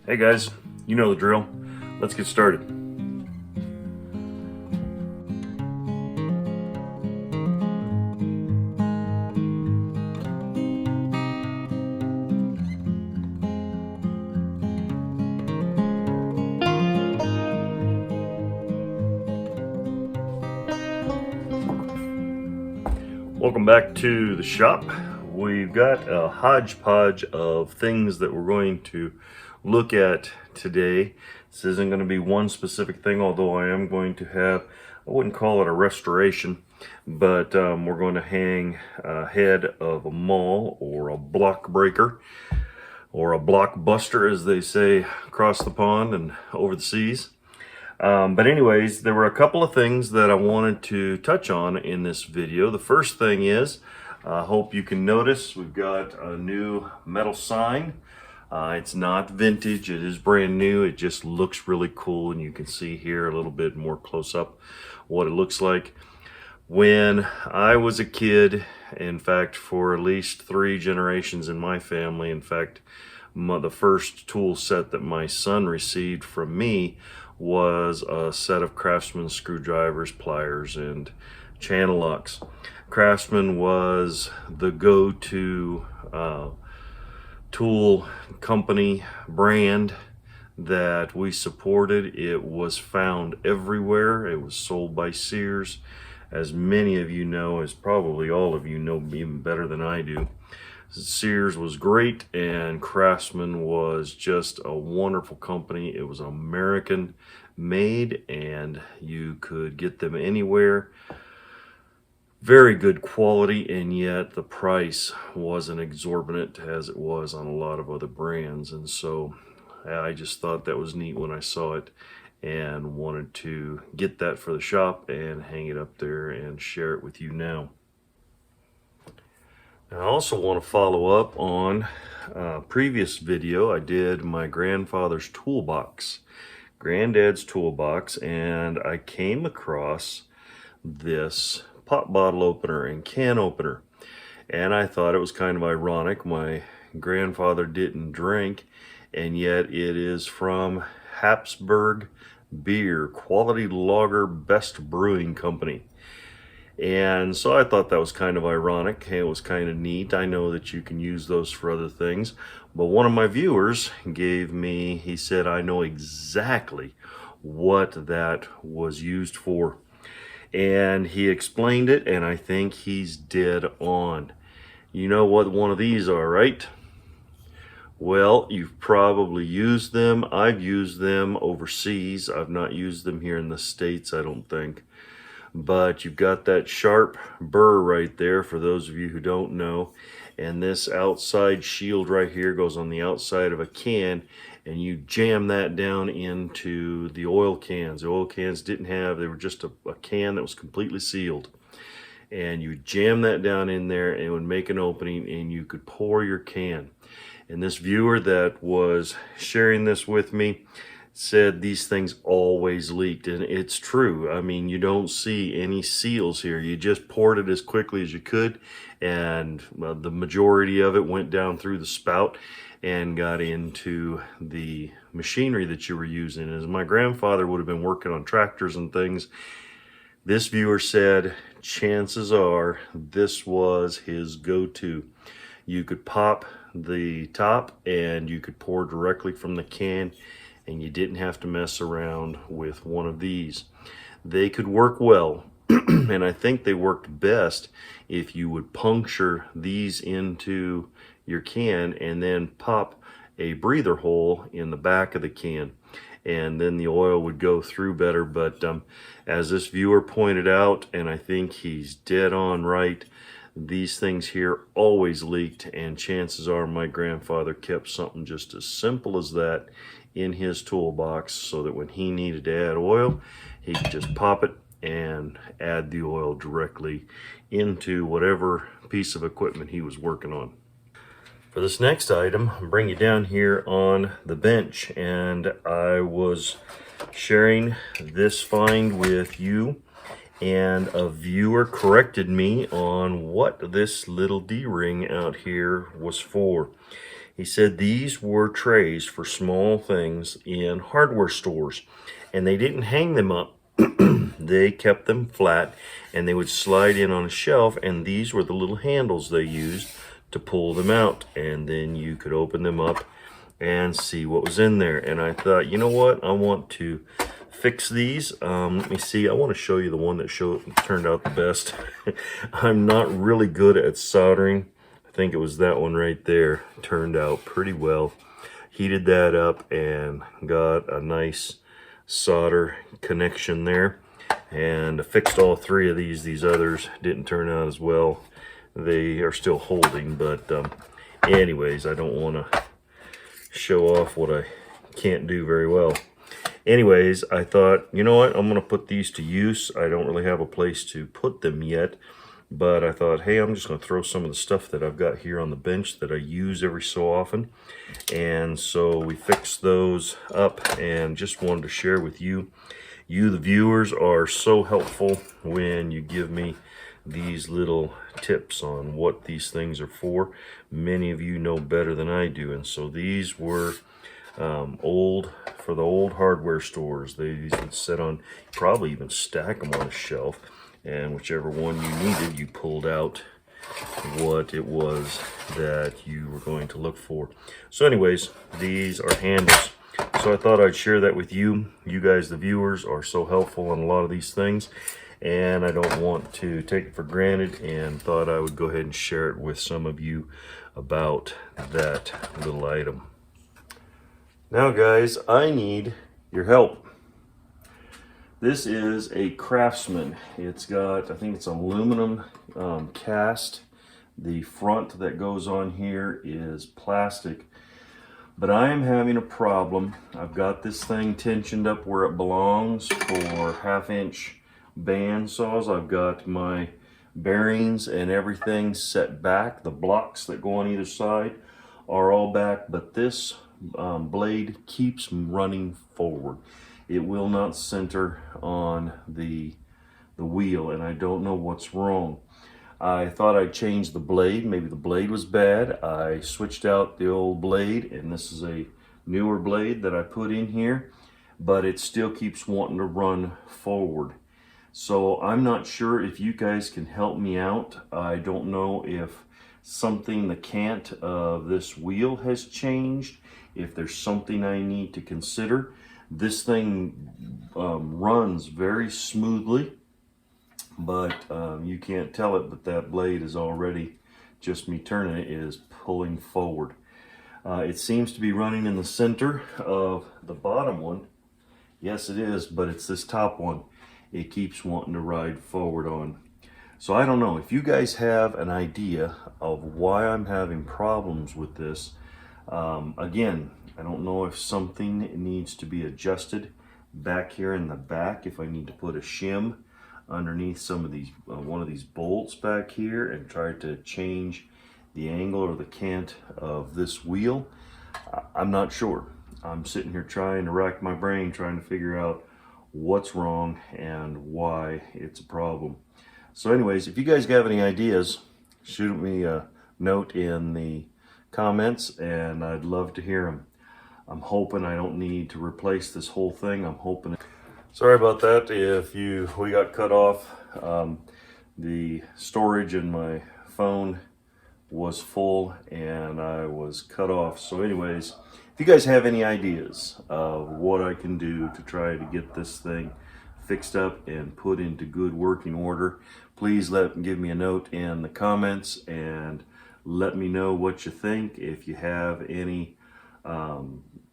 Hey guys, you know the drill. Let's get started. Welcome back to the shop. We've got a hodgepodge of things that we're going to look at today. This isn't going to be one specific thing, although I am going to have, I wouldn't call it a restoration, but we're going to hang a head of a Maul or a block breaker or a Blockbuster, as they say across the pond and over the seas. But anyways, there were a couple of things that I wanted to touch on in this video. The first thing is, I hope you can notice, we've got a new metal sign. It's not vintage, it is brand new. It just looks really cool, and you can see here a little bit more close up what it looks like. When I was a kid, in fact, for at least 3 generations in my family, in fact, the first tool set that my son received from me was a set of Craftsman screwdrivers, pliers, and channel locks. Craftsman was the go-to tool company brand that we supported. It was found everywhere. It was sold by Sears. As many of you know, as probably all of you know even better than I do, Sears was great, and Craftsman was just a wonderful company. It was American made, and you could get them anywhere. Very good quality, and yet the price wasn't exorbitant as it was on a lot of other brands. And so I just thought that was neat when I saw it and wanted to get that for the shop and hang it up there and share it with you now. I also want to follow up on a previous video. I did my grandfather's toolbox, granddad's toolbox, and I came across this pop bottle opener and can opener. And I thought it was kind of ironic. My grandfather didn't drink, and yet it is from Habsburg Beer, Quality Lager Best Brewing Company. And so I thought that was kind of ironic. It was kind of neat. I know that you can use those for other things, but one of my viewers gave me, he said, I know exactly what that was used for. And he explained it, and I think he's dead on. You know what one of these are, right? Well, you've probably used them. I've used them overseas. I've not used them here in the States, I don't think. But you've got that sharp burr right there, for those of you who don't know. And this outside shield right here goes on the outside of a can, and you jam that down into the oil cans. The oil cans didn't have, they were just a can that was completely sealed. And you jam that down in there, and it would make an opening, and you could pour your can. And this viewer that was sharing this with me said these things always leaked, and it's true. I mean, you don't see any seals here. You just poured it as quickly as you could, and the majority of it went down through the spout and got into the machinery that you were using. As my grandfather would have been working on tractors and things, this viewer said chances are this was his go-to. You could pop the top and you could pour directly from the can, and you didn't have to mess around with one of these. They could work well, and I think they worked best if you would puncture these into your can and then pop a breather hole in the back of the can, and then the oil would go through better. But as this viewer pointed out, and I think he's dead on right, these things here always leaked, and chances are my grandfather kept something just as simple as that in his toolbox, so that when he needed to add oil, he could just pop it and add the oil directly into whatever piece of equipment he was working on. For this next item, I'll bring you down here on the bench, and I was sharing this find with you, and a viewer corrected me on what this little D-ring out here was for. He said these were trays for small things in hardware stores, and they didn't hang them up. They kept them flat, and they would slide in on a shelf, and these were the little handles they used to pull them out, and then you could open them up and see what was in there. And I thought, you know what, I want to fix these. Let me see, I want to show you the one that turned out the best. I'm not really good at soldering. I think it was that one right there. Turned out pretty well. Heated that up and got a nice solder connection there, and fixed all three of these. These others didn't turn out as well. They are still holding, but anyways, I don't want to show off what I can't do very well. Anyways, I thought, you know what, I'm going to put these to use. I don't really have a place to put them yet, but I thought, hey, I'm just going to throw some of the stuff that I've got here on the bench that I use every so often. And so we fixed those up and just wanted to share with you. You, the viewers, are so helpful when you give me these little tips on what these things are for. Many of you know better than I do, and so these were for the old hardware stores. These would sit on, probably even stack them on a shelf, and whichever one you needed, you pulled out what it was that you were going to look for. So anyways, these are handles. So I thought I'd share that with you. You guys, the viewers, are so helpful on a lot of these things, and I don't want to take it for granted, and thought I would go ahead and share it with some of you about that little item. Now guys, I need your help. This is a Craftsman. It's got, I think it's aluminum cast. The front that goes on here is plastic. But I am having a problem. I've got this thing tensioned up where it belongs for 1/2-inch band saws. I've got my bearings and everything set back. The blocks that go on either side are all back, but this blade keeps running forward. It will not center on the wheel, and I don't know what's wrong. I thought I'd change the blade. Maybe the blade was bad. I switched out the old blade, and this is a newer blade that I put in here, but it still keeps wanting to run forward. So I'm not sure if you guys can help me out. I don't know if something, the cant of this wheel has changed, if there's something I need to consider. This thing runs very smoothly, but you can't tell it, but that blade is already, just me turning it, is pulling forward. It seems to be running in the center of the bottom one. Yes, it is, but it's this top one it keeps wanting to ride forward on. So I don't know if you guys have an idea of why I'm having problems with this. Again, I don't know if something needs to be adjusted back here in the back, if I need to put a shim underneath some of these one of these bolts back here and try to change the angle or the cant of this wheel. I'm not sure. I'm sitting here trying to rack my brain, trying to figure out what's wrong and why it's a problem. So anyways, if you guys have any ideas, shoot me a note in the comments, and I'd love to hear them. I'm hoping I don't need to replace this whole thing. I'm hoping. Sorry about that. If we got cut off. The storage in my phone was full and I was cut off. So anyways, if you guys have any ideas of what I can do to try to get this thing fixed up and put into good working order, please give me a note in the comments and let me know what you think. If you have any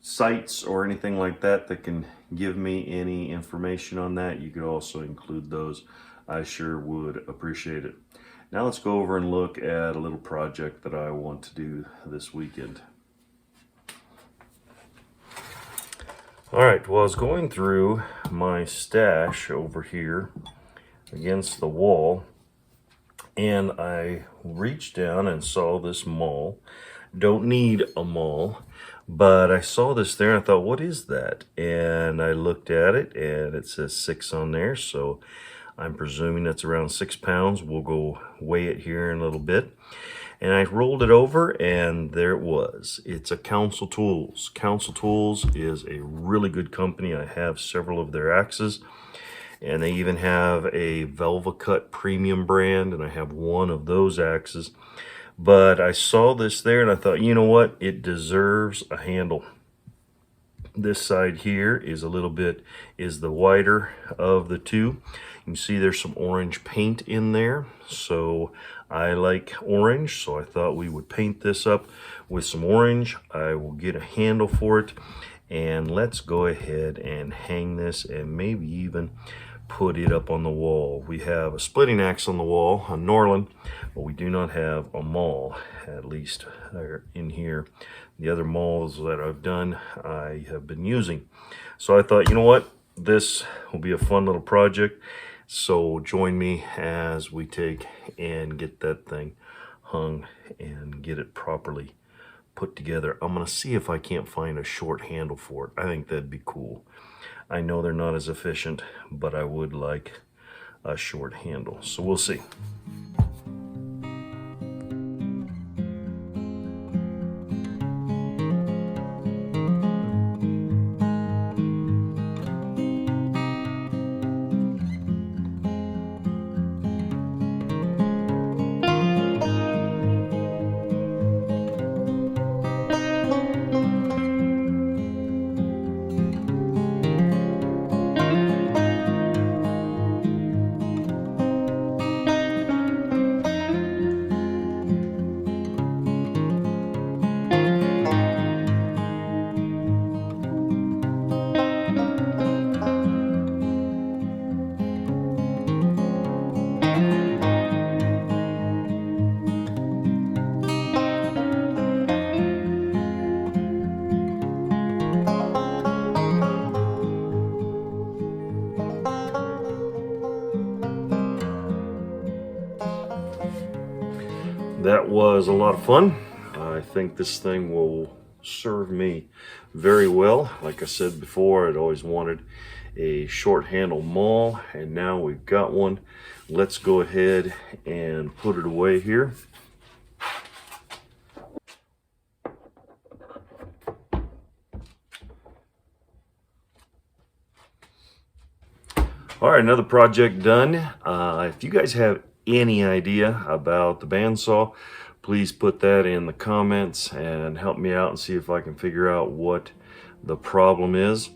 sites or anything like that that can give me any information on that, you could also include those. I sure would appreciate it. Now let's go over and look at a little project that I want to do this weekend. Alright, well, I was going through my stash over here against the wall, and I reached down and saw this Maul. Don't need a Maul, but I saw this there and I thought, what is that? And I looked at it and it says 6 on there, so I'm presuming that's around 6 pounds. We'll go weigh it here in a little bit. And I rolled it over, and there it was. It's a Council Tools. Council Tools is a really good company. I have several of their axes, and they even have a Velvacut premium brand, and I have one of those axes. But I saw this there, and I thought, you know what? It deserves a handle. This side here is the wider of the two. You can see there's some orange paint in there, so I like orange, so I thought we would paint this up with some orange. I will get a handle for it, and let's go ahead and hang this and maybe even put it up on the wall. We have a splitting axe on the wall, a Norland, but we do not have a Maul, at least in here. The other Mauls that I've done, I have been using. So I thought, you know what? This will be a fun little project. So join me as we take and get that thing hung and get it properly put together. I'm going to see if I can't find a short handle for it. I think that'd be cool. I know they're not as efficient, but I would like a short handle. So we'll see. That was a lot of fun. I think this thing will serve me very well. Like I said before, I'd always wanted a short handle Maul, and now we've got one. Let's go ahead and put it away here. All right, another project done. If you guys have any idea about the bandsaw, please put that in the comments and help me out and see if I can figure out what the problem is.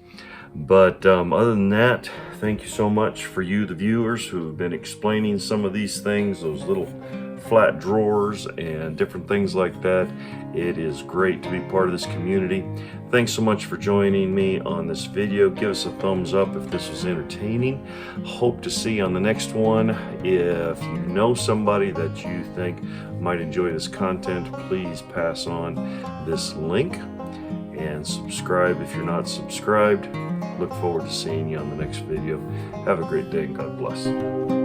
But other than that, thank you so much for you, the viewers, who have been explaining some of these things, those little flat drawers and different things like that. It is great to be part of this community. Thanks so much for joining me on this video. Give us a thumbs up if this was entertaining. Hope to see you on the next one. If you know somebody that you think might enjoy this content, please pass on this link and subscribe if you're not subscribed. Look forward to seeing you on the next video. Have a great day and God bless.